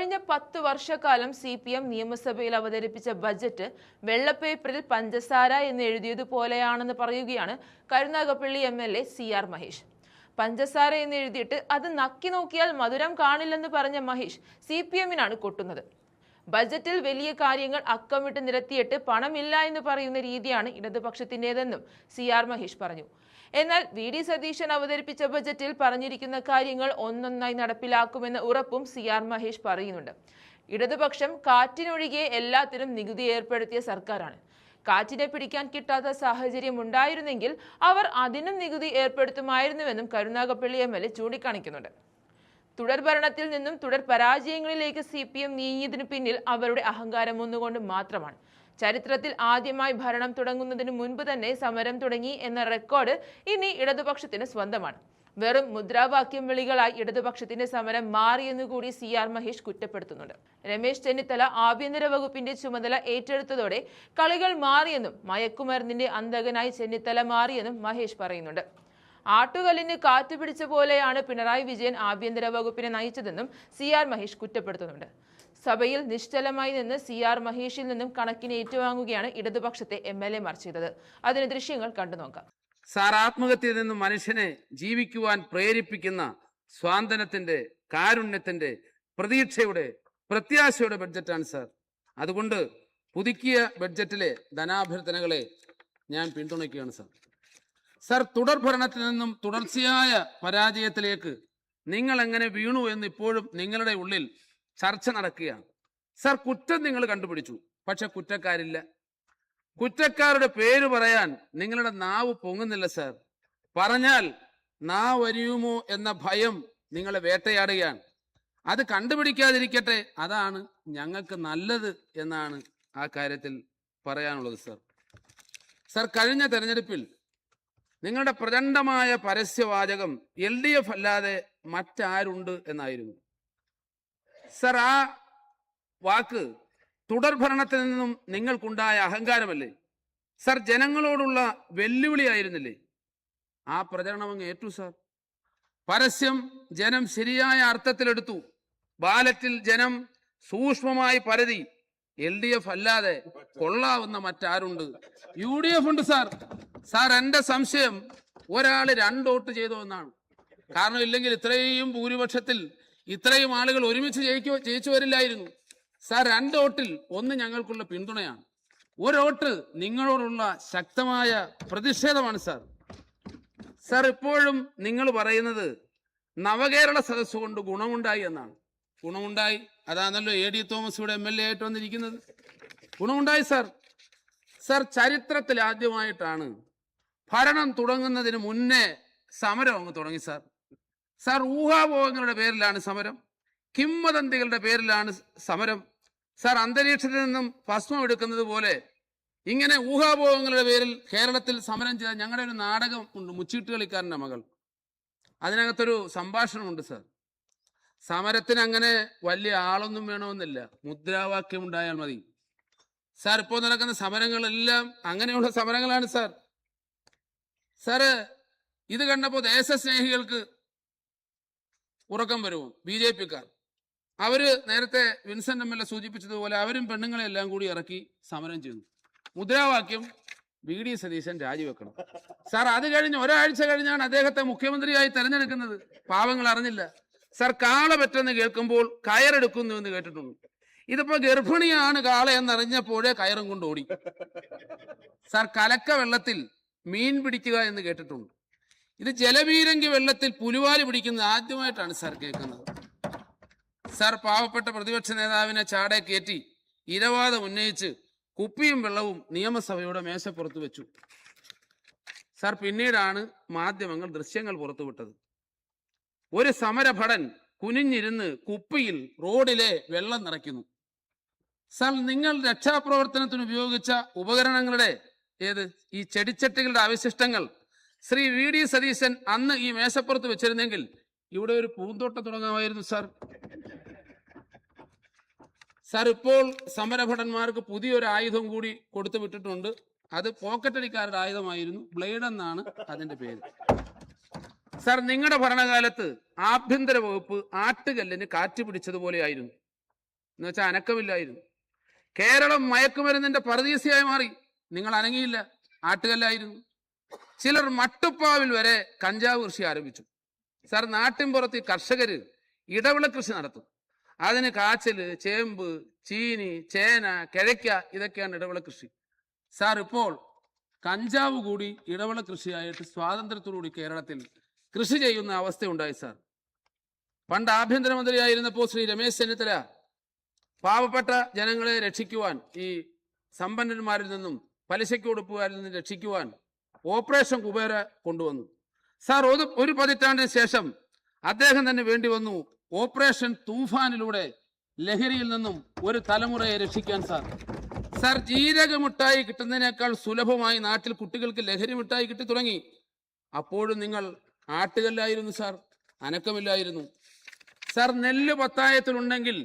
കഴിഞ്ഞ 10 വർഷക്കാലം CPM നിയമസഭയിൽ അവതരിപ്പിച്ച ബജറ്റ് വെള്ളപ്പേപ്പറിൽ പഞ്ചസാര എന്ന് എഴുതിയതുപോലെയാണെന്ന് പറയുകയാണ് കരുനാഗപ്പള്ളി MLA CR മഹേഷ്. പഞ്ചസാര എന്ന് എഴുതിയിട്ട് അത് നക്കി നോക്കിയാൽ മധുരം കാണില്ലെന്ന് പറഞ്ഞ മഹേഷ് CPMനാണ് കൊട്ടുന്നത്. ബജറ്റിൽ വലിയ കാര്യങ്ങൾ അക്കമിട്ട് നിരത്തിയിട്ട് പണമില്ല എന്ന് പറയുന്ന രീതിയാണ് ഇടതുപക്ഷത്തിൻ്റെതെന്നും CR മഹേഷ് പറഞ്ഞു. എന്നാൽ VD സതീശൻ അവതരിപ്പിച്ച ബജറ്റിൽ പറഞ്ഞിരിക്കുന്ന കാര്യങ്ങൾ ഒന്നൊന്നായി നടപ്പിലാക്കുമെന്ന ഉറപ്പും CR മഹേഷ് പറയുന്നുണ്ട്. ഇടതുപക്ഷം കാറ്റിനൊഴികെ എല്ലാത്തിനും നികുതി ഏർപ്പെടുത്തിയ സർക്കാരാണ്. കാറ്റിനെ പിടിക്കാൻ കിട്ടാത്ത സാഹചര്യം ഉണ്ടായിരുന്നെങ്കിൽ അവർ അതിനും നികുതി ഏർപ്പെടുത്തുമായിരുന്നുവെന്നും കരുനാഗപ്പള്ളി MLA ചൂണ്ടിക്കാണിക്കുന്നുണ്ട്. തുടർഭരണത്തിൽ നിന്നും തുടർ പരാജയങ്ങളിലേക്ക് CPM നീങ്ങിയതിനു പിന്നിൽ അവരുടെ അഹങ്കാരം ഒന്നുകൊണ്ട് മാത്രമാണ്. ചരിത്രത്തിൽ ആദ്യമായി ഭരണം തുടങ്ങുന്നതിന് മുൻപ് തന്നെ സമരം തുടങ്ങി എന്ന റെക്കോർഡ് ഇനി ഇടതുപക്ഷത്തിന് സ്വന്തമാണ്. വെറും മുദ്രാവാക്യം വിളികളായി ഇടതുപക്ഷത്തിന്റെ സമരം മാറിയെന്നുകൂടി CR മഹേഷ് കുറ്റപ്പെടുത്തുന്നുണ്ട്. രമേശ് ചെന്നിത്തല ആഭ്യന്തര വകുപ്പിന്റെ ചുമതല ഏറ്റെടുത്തതോടെ കളികൾ മാറിയെന്നും മയക്കുമരുന്നിന്റെ അന്തകനായി ചെന്നിത്തല മാറിയെന്നും മഹേഷ് പറയുന്നുണ്ട്. ആട്ടുകല്ലിന് കാറ്റ് പിടിച്ച പോലെയാണ് പിണറായി വിജയൻ ആഭ്യന്തര വകുപ്പിനെ നയിച്ചതെന്നും CR മഹേഷ് കുറ്റപ്പെടുത്തുന്നുണ്ട്. സഭയിൽ നിശ്ചലമായി നിന്ന് CR മഹേഷിൽ നിന്നും കണക്കിന് ഏറ്റുവാങ്ങുകയാണ് ഇടതുപക്ഷത്തെ MLA ചെയ്തത്. അതിന് ദൃശ്യങ്ങൾ കണ്ടു നോക്കാം. സാർ, ആത്മഹത്യയിൽ നിന്നും മനുഷ്യനെ ജീവിക്കുവാൻ പ്രേരിപ്പിക്കുന്ന സ്വാതന്ത്ര്യത്തിന്റെ, കാരുണ്യത്തിന്റെ, പ്രതീക്ഷയുടെ, പ്രത്യാശയുടെ ബഡ്ജറ്റാണ് സാർ. അതുകൊണ്ട് പുതുക്കിയ ബഡ്ജറ്റിലെ ധനാഭ്യർത്ഥനകളെ ഞാൻ പിന്തുണയ്ക്കുകയാണ് സാർ. സാർ, തുടർ ഭരണത്തിൽ നിന്നും തുടർച്ചയായ പരാജയത്തിലേക്ക് നിങ്ങൾ എങ്ങനെ വീണു എന്ന് ഇപ്പോഴും നിങ്ങളുടെ ഉള്ളിൽ ചർച്ച നടക്കുകയാണ്. സാർ, കുറ്റം നിങ്ങൾ കണ്ടുപിടിച്ചു, പക്ഷെ കുറ്റക്കാരില്ല. കുറ്റക്കാരുടെ പേര് പറയാൻ നിങ്ങളുടെ നാവ് പൊങ്ങുന്നില്ല സാർ. പറഞ്ഞാൽ നാവ് അരിയുമോ എന്ന ഭയം നിങ്ങളെ വേട്ടയാടുകയാണ്. അത് കണ്ടുപിടിക്കാതിരിക്കട്ടെ, അതാണ് ഞങ്ങൾക്ക് നല്ലത് എന്നാണ് ആ കാര്യത്തിൽ പറയാനുള്ളത് സാർ. സാർ, കഴിഞ്ഞ തെരഞ്ഞെടുപ്പിൽ നിങ്ങളുടെ പ്രചണ്ഡമായ പരസ്യവാചകം LDF അല്ലാതെ മറ്റാരുണ്ട് എന്നായിരുന്നു സർ. ആ വാക്ക് തുടർ ഭരണത്തിൽ നിന്നും നിങ്ങൾക്കുണ്ടായ അഹങ്കാരമല്ലേ സർ? ജനങ്ങളോടുള്ള വെല്ലുവിളിയായിരുന്നില്ലേ? ആ പ്രചരണം അങ്ങ് ഏറ്റു സാർ. പരസ്യം ജനം ശരിയായ അർത്ഥത്തിലെടുത്തു. ബാലറ്റിൽ ജനം സൂക്ഷ്മമായി പരതി LDF അല്ലാതെ കൊള്ളാവുന്ന മറ്റാരുണ്ട്? UDF ഉണ്ട് സാർ. സാർ, എൻ്റെ സംശയം ഒരാൾ 2 വോട്ട് ചെയ്തോ എന്നാണ്. കാരണം ഇല്ലെങ്കിൽ ഇത്രയും ഭൂരിപക്ഷത്തിൽ ഇത്രയും ആളുകൾ ഒരുമിച്ച് ജയിച്ചു വരില്ലായിരുന്നു സാർ. 2 വോട്ടിൽ 1 ഞങ്ങൾക്കുള്ള പിന്തുണയാണ്, 1 വോട്ട് നിങ്ങളോടുള്ള ശക്തമായ പ്രതിഷേധമാണ് സാർ. സാർ, ഇപ്പോഴും നിങ്ങൾ പറയുന്നത് നവകേരള സദസ്സ് കൊണ്ട് ഗുണമുണ്ടായി എന്നാണ്. ഗുണമുണ്ടായി, അതാണല്ലോ AD തോമസ് ഇവിടെ MLA ആയിട്ട് വന്നിരിക്കുന്നത്. ഗുണമുണ്ടായി സാർ. സാർ, ചരിത്രത്തിൽ ആദ്യമായിട്ടാണ് ഭരണം തുടങ്ങുന്നതിന് മുന്നേ സമരം അങ്ങ് തുടങ്ങി സാർ. സാർ, ഊഹാപോഹങ്ങളുടെ പേരിലാണ് സമരം, കിംവദന്തികളുടെ പേരിലാണ് സമരം. സാർ, അന്തരീക്ഷത്തിൽ നിന്നും ഭസ്മം എടുക്കുന്നത് പോലെ ഇങ്ങനെ ഊഹാപോഹങ്ങളുടെ പേരിൽ കേരളത്തിൽ സമരം ചെയ്ത ഞങ്ങളുടെ ഒരു നാടകം ഉണ്ട്, മുച്ചീട്ടുകളിക്കാരൻ്റെ മകൾ. അതിനകത്തൊരു സംഭാഷണമുണ്ട് സാർ. സമരത്തിന് അങ്ങനെ വലിയ ആളൊന്നും വേണമെന്നില്ല, മുദ്രാവാക്യം ഉണ്ടായാൽ മതി. സാർ, ഇപ്പോൾ നടക്കുന്ന സമരങ്ങളെല്ലാം അങ്ങനെയുള്ള സമരങ്ങളാണ് സാർ. സാറ്, ഇത് കണ്ടപ്പോൾ ദേശസ്നേഹികൾക്ക് ഉറക്കം വരുമോ? BJPക്കാർ അവര് നേരത്തെ വിൻസെന്റ് MLA സൂചിപ്പിച്ചതുപോലെ അവരും പെണ്ണുങ്ങളെല്ലാം കൂടി ഇറക്കി സമരം ചെയ്തു. മുദ്രാവാക്യം VD സതീശൻ രാജിവെക്കണം. സാർ, അത് കഴിഞ്ഞ് ഒരാഴ്ച കഴിഞ്ഞാണ് അദ്ദേഹത്തെ മുഖ്യമന്ത്രിയായി തെരഞ്ഞെടുക്കുന്നത്. പാവങ്ങൾ അറിഞ്ഞില്ല സാർ. കാള പറ്റെന്ന് കേൾക്കുമ്പോൾ കയറെടുക്കുന്നു എന്ന് കേട്ടിട്ടുണ്ട്. ഇതിപ്പോ ഗർഭിണിയാണ് കാള എന്നറിഞ്ഞപ്പോഴേ കയറും കൊണ്ട് ഓടി. സാർ, കലക്ക വെള്ളത്തിൽ മീൻ പിടിക്കുക എന്ന് കേട്ടിട്ടുണ്ട്. ഇത് ജലപീരങ്കി വെള്ളത്തിൽ പുലിവാല് പിടിക്കുന്നത് ആദ്യമായിട്ടാണ് സാർ കേൾക്കുന്നത്. സാർ, പാവപ്പെട്ട പ്രതിപക്ഷ നേതാവിനെ ചാടെ കയറ്റി ഇരവാദം ഉന്നയിച്ച് കുപ്പിയും വെള്ളവും നിയമസഭയുടെ മേശപ്പുറത്ത് വെച്ചു. സാർ, പിന്നീടാണ് മാധ്യമങ്ങൾ ദൃശ്യങ്ങൾ പുറത്തുവിട്ടത്. ഒരു സമരഭടൻ കുനിഞ്ഞിരുന്ന് കുപ്പിയിൽ റോഡിലെ വെള്ളം നിറയ്ക്കുന്നു. സാർ, നിങ്ങൾ രക്ഷാപ്രവർത്തനത്തിന് ഉപയോഗിച്ച ഉപകരണങ്ങളുടെ ഈ ചെടിച്ചട്ടികളുടെ അവശിഷ്ടങ്ങൾ ശ്രീ VD സതീശൻ അന്ന് ഈ മേശപ്പുറത്ത് വെച്ചിരുന്നെങ്കിൽ ഇവിടെ ഒരു പൂന്തോട്ടം തുടങ്ങാമായിരുന്നു സാർ. സാർ, ഇപ്പോൾ സമരഭടന്മാർക്ക് പുതിയൊരു ആയുധം കൂടി കൊടുത്തു വിട്ടിട്ടുണ്ട്. അത് പോക്കറ്റടിക്കാരുടെ ആയുധമായിരുന്നു, ബ്ലേഡ് എന്നാണ് അതിന്റെ പേര്. സാർ, നിങ്ങളുടെ ഭരണകാലത്ത് ആഭ്യന്തര വകുപ്പ് ആട്ടുകല്ലിന് കാറ്റ് പിടിച്ചതുപോലെയായിരുന്നു. എന്ന് വെച്ചാൽ അനക്കമില്ലായിരുന്നു. കേരളം മയക്കുമരുന്നിന്റെ പറുദീസയായി മാറി. നിങ്ങൾ അനങ്ങിയില്ല, ആട്ടുകല്ലായിരുന്നു. ചിലർ മട്ടുപ്പാവിൽ വരെ കഞ്ചാവ് കൃഷി ആരംഭിച്ചു. സാർ, നാട്ടിൻപുറത്ത് ഈ കർഷകര് ഇടവിള കൃഷി നടത്തും. അതിന് കാച്ചില്, ചേമ്പ്, ചീനി, ചേന, കിഴയ്ക്ക, ഇതൊക്കെയാണ് ഇടവിള കൃഷി. സാർ, ഇപ്പോൾ കഞ്ചാവ് കൂടി ഇടവിള കൃഷിയായിട്ട് സ്വാതന്ത്ര്യത്തോടുകൂടി കേരളത്തിൽ കൃഷി ചെയ്യുന്ന അവസ്ഥയുണ്ടായി. സാർ, പണ്ട് ആഭ്യന്തരമന്ത്രിയായിരുന്നപ്പോൾ ശ്രീ രമേശ് ചെന്നിത്തല പാവപ്പെട്ട ജനങ്ങളെ രക്ഷിക്കുവാൻ, ഈ സമ്പന്നന്മാരിൽ നിന്നും പലിശയ്ക്ക് കൊടുപ്പുകാരിൽ നിന്നും രക്ഷിക്കുവാൻ ഓപ്പറേഷൻ കുബേര കൊണ്ടുവന്നു. സാർ, ഒരു പതിറ്റാണ്ടിന് ശേഷം അദ്ദേഹം തന്നെ വേണ്ടി വന്നു ഓപ്പറേഷൻ തൂഫാനിലൂടെ ലഹരിയിൽ നിന്നും ഒരു തലമുറയെ രക്ഷിക്കാൻ. സാർ, ജീരക മിഠായി കിട്ടുന്നതിനേക്കാൾ സുലഭമായി നാട്ടിൽ കുട്ടികൾക്ക് ലഹരി മിഠായി കിട്ടി തുടങ്ങി. അപ്പോഴും നിങ്ങൾ ആട്ടുകല്ലായിരുന്നു. സാർ, അനക്കമില്ലായിരുന്നു. സാർ, നെല്ല് പത്തായത്തിലുണ്ടെങ്കിൽ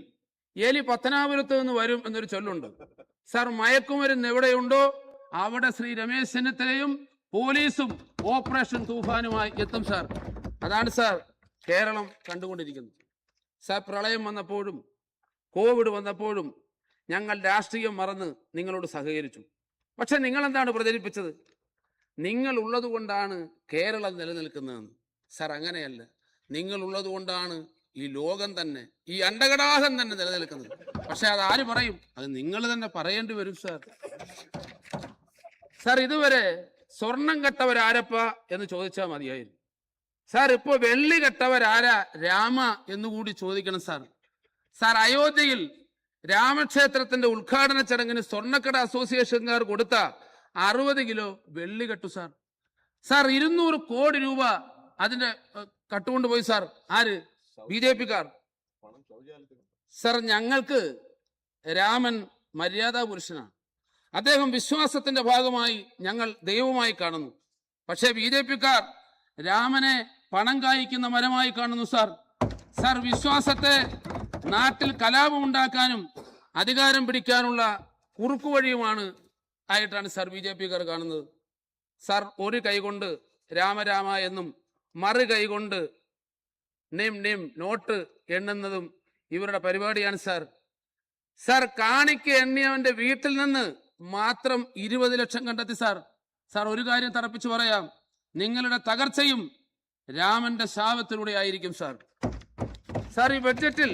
എലി പത്തനാപുരത്ത് നിന്ന് വരും എന്നൊരു ചൊല്ലുണ്ട്. സാർ, മയക്കുമരുന്ന് എവിടെയുണ്ടോ അവിടെ ശ്രീ രമേശ് ചെന്നിത്തലയും പോലീസും ഓപ്പറേഷൻ തൂഫാനുമായി എത്തും. സാർ, അതാണ് സാർ കേരളം കണ്ടുകൊണ്ടിരിക്കുന്നത്. സാർ, പ്രളയം വന്നപ്പോഴും കോവിഡ് വന്നപ്പോഴും ഞങ്ങൾ രാഷ്ട്രീയം മറന്ന് നിങ്ങളോട് സഹകരിച്ചു. പക്ഷെ നിങ്ങൾ എന്താണ് പ്രചരിപ്പിച്ചത്? നിങ്ങൾ ഉള്ളത് കൊണ്ടാണ് കേരളം നിലനിൽക്കുന്നതെന്ന്. സാർ, അങ്ങനെയല്ല. നിങ്ങൾ ഉള്ളത് കൊണ്ടാണ് ഈ ലോകം തന്നെ, ഈ അണ്ടകടാഹം തന്നെ നിലനിൽക്കുന്നത്. പക്ഷെ അത് ആര് പറയും? അത് നിങ്ങൾ തന്നെ പറയേണ്ടി വരും. സാർ, ഇതുവരെ സ്വർണം കെട്ടവരാരപ്പ എന്ന് ചോദിച്ചാൽ മതിയായിരുന്നു. സാർ, ഇപ്പോ വെള്ളി കെട്ടവരാരാ രാമ എന്നുകൂടി ചോദിക്കണം. സാർ, അയോധ്യയിൽ രാമക്ഷേത്രത്തിന്റെ ഉദ്ഘാടന ചടങ്ങിന് സ്വർണ്ണക്കട അസോസിയേഷൻകാർ കൊടുത്ത 60 കിലോ വെള്ളി കെട്ടു. സാർ, 200 കോടി രൂപ അതിന്റെ കട്ടുകൊണ്ടുപോയി. സാർ, ആര്? BJP-ക്കാർ. സാർ, ഞങ്ങൾക്ക് രാമൻ മര്യാദാ പുരുഷനാണ്. അദ്ദേഹം വിശ്വാസത്തിന്റെ ഭാഗമായി ഞങ്ങൾ ദൈവമായി കാണുന്നു. പക്ഷേ BJP-ക്കാർ രാമനെ പണം കായ്ക്കുന്ന മരമായി കാണുന്നു. സാർ, വിശ്വാസത്തെ നാട്ടിൽ കലാപമുണ്ടാക്കാനും അധികാരം പിടിക്കാനുള്ള കുറുക്കുവഴിയുമാണ് ആയിട്ടാണ് സാർ BJP-ക്കാർ കാണുന്നത്. സാർ, ഒരു കൈകൊണ്ട് രാമരാമ എന്നും മറു കൈകൊണ്ട് നിം നോട്ട് എണ്ണുന്നതും ഇവരുടെ പരിപാടിയാണ്. സാർ, കാണിക്ക് എണ്ണിയവന്റെ വീട്ടിൽ നിന്ന് മാത്രം 20 ലക്ഷം കണ്ടെത്തി. സാർ, ഒരു കാര്യം തറപ്പിച്ചു പറയാം, നിങ്ങളുടെ തകർച്ചയും രാമന്റെ ശാപത്തിലൂടെ ആയിരിക്കും. സാർ, ഈ ബഡ്ജറ്റിൽ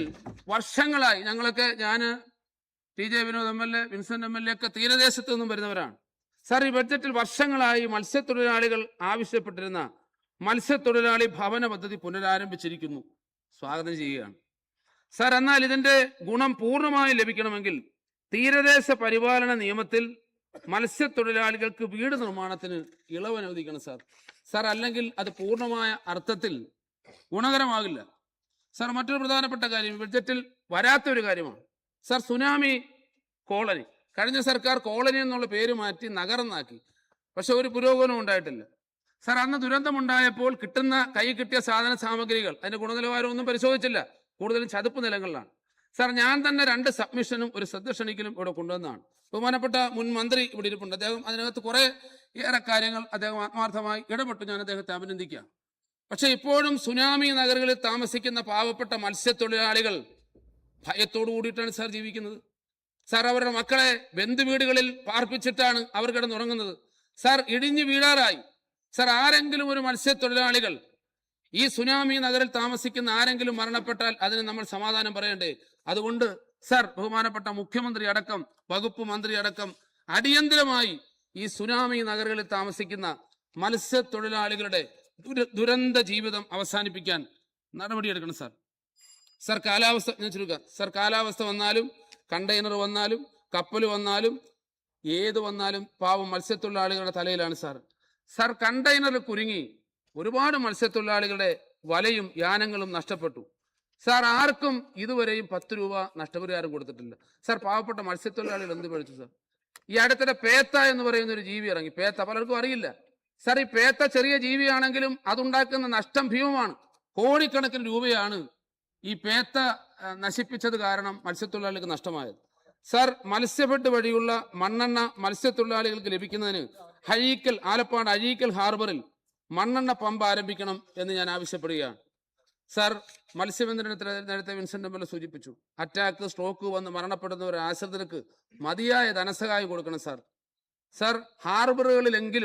വർഷങ്ങളായി ഞങ്ങളൊക്കെ, ഞാന് TJ Vinod MLA, Vincent MLA ഒക്കെ തീരദേശത്ത് നിന്നും വരുന്നവരാണ്. സാർ, ഈ ബഡ്ജറ്റിൽ വർഷങ്ങളായി മത്സ്യത്തൊഴിലാളികൾ ആവശ്യപ്പെട്ടിരുന്ന മത്സ്യത്തൊഴിലാളി ഭവന പദ്ധതി പുനരാരംഭിച്ചിരിക്കുന്നു. സ്വാഗതം ചെയ്യുകയാണ്. സാർ, എന്നാൽ ഇതിന്റെ ഗുണം പൂർണ്ണമായി ലഭിക്കണമെങ്കിൽ തീരദേശ പരിപാലന നിയമത്തിൽ മത്സ്യത്തൊഴിലാളികൾക്ക് വീട് നിർമ്മാണത്തിന് ഇളവ് അനുവദിക്കണം. സാർ, അല്ലെങ്കിൽ അത് പൂർണ്ണമായ അർത്ഥത്തിൽ ഗുണകരമാകില്ല. സാർ, മറ്റൊരു പ്രധാനപ്പെട്ട കാര്യം ബഡ്ജറ്റിൽ വരാത്തൊരു കാര്യമാണ്. സാർ, സുനാമി കോളനി, കഴിഞ്ഞ സർക്കാർ കോളനി എന്നുള്ള പേര് മാറ്റി നഗരന്നാക്കി. പക്ഷെ ഒരു പുരോഗമനം ഉണ്ടായിട്ടില്ല. സാർ, അന്ന് ദുരന്തമുണ്ടായപ്പോൾ കൈ കിട്ടിയ സാധന സാമഗ്രികൾ അതിന്റെ ഗുണനിലവാരമൊന്നും പരിശോധിച്ചില്ല. കൂടുതലും ചതുപ്പ് നിലങ്ങളിലാണ്. സാർ, ഞാൻ തന്നെ 2 സബ്മിഷനും ഒരു ശ്രദ്ധ ക്ഷണിക്കലും ഇവിടെ കൊണ്ടുവന്നതാണ്. ബഹുമാനപ്പെട്ട മുൻ മന്ത്രി ഇവിടെ ഇരിപ്പുണ്ട്. അദ്ദേഹം അതിനകത്ത് കുറെ ഏറെ കാര്യങ്ങൾ അദ്ദേഹം ആത്മാർത്ഥമായി ഇടപെട്ടു. ഞാൻ അദ്ദേഹത്തെ അഭിനന്ദിക്കാം. പക്ഷെ ഇപ്പോഴും സുനാമി നഗരങ്ങളിൽ താമസിക്കുന്ന പാവപ്പെട്ട മത്സ്യത്തൊഴിലാളികൾ ഭയത്തോടു കൂടിയിട്ടാണ് സാർ ജീവിക്കുന്നത്. സാർ, അവരുടെ മക്കളെ ബന്ധുവീടുകളിൽ പാർപ്പിച്ചിട്ടാണ് അവർ കിടന്നുറങ്ങുന്നത്. സാർ, ഇടിഞ്ഞു വീഴാറായി. സാർ, ആരെങ്കിലും ഒരു മത്സ്യത്തൊഴിലാളികൾ ഈ സുനാമി നഗരിൽ താമസിക്കുന്ന ആരെങ്കിലും മരണപ്പെട്ടാൽ അതിന് നമ്മൾ സമാധാനം പറയണ്ടേ? അതുകൊണ്ട് സാർ, ബഹുമാനപ്പെട്ട മുഖ്യമന്ത്രി അടക്കം വകുപ്പ് മന്ത്രി അടക്കം അടിയന്തരമായി ഈ സുനാമി നഗരങ്ങളിൽ താമസിക്കുന്ന മത്സ്യത്തൊഴിലാളികളുടെ ദുരന്ത ജീവിതം അവസാനിപ്പിക്കാൻ നടപടിയെടുക്കണം. സാർ, കാലാവസ്ഥ ഞാൻ ചുരുക്കാം. സാർ, കാലാവസ്ഥ വന്നാലും കണ്ടെയ്നർ വന്നാലും കപ്പൽ വന്നാലും ഏത് വന്നാലും പാവം മത്സ്യത്തൊഴിലാളികളുടെ തലയിലാണ്. സാർ, കണ്ടെയ്നറിൽ കുരുങ്ങി ഒരുപാട് മത്സ്യത്തൊഴിലാളികളുടെ വലയും യാനങ്ങളും നഷ്ടപ്പെട്ടു. സാർ, ആർക്കും ഇതുവരെയും 10 രൂപ നഷ്ടപരിഹാരം കൊടുത്തിട്ടില്ല. സാർ, പാവപ്പെട്ട മത്സ്യത്തൊഴിലാളികൾ എന്ത് പഠിച്ചു? സാർ, ഈ അടുത്തിടെ പേത്ത എന്ന് പറയുന്ന ഒരു ജീവി ഇറങ്ങി. പേത്ത പലർക്കും അറിയില്ല. സാർ, ഈ പേത്ത ചെറിയ ജീവിയാണെങ്കിലും അതുണ്ടാക്കുന്ന നഷ്ടം ഭീമമാണ്. കോടിക്കണക്കിന് രൂപയാണ് ഈ പേത്ത നശിപ്പിച്ചത് കാരണം മത്സ്യത്തൊഴിലാളികൾക്ക് നഷ്ടമായത്. സാർ, മത്സ്യഫെഡ് വഴിയുള്ള മണ്ണെണ്ണ മത്സ്യത്തൊഴിലാളികൾക്ക് ലഭിക്കുന്നതിന് ആലപ്പാട് അഴീക്കൽ ഹാർബറിൽ മണ്ണെണ്ണ പമ്പ് ആരംഭിക്കണം എന്ന് ഞാൻ ആവശ്യപ്പെടുകയാണ്. സാർ, മത്സ്യബന്ധനത്തിൽ നേരത്തെ വിൻസെന്റ് എം എൽ എ സൂചിപ്പിച്ചു, അറ്റാക്ക്, സ്ട്രോക്ക് വന്ന് മരണപ്പെടുന്ന ഒരു ആശ്രിതർക്ക് മതിയായ ധനസഹായം കൊടുക്കണം സാർ. സാർ, ഹാർബറുകളിലെങ്കിലും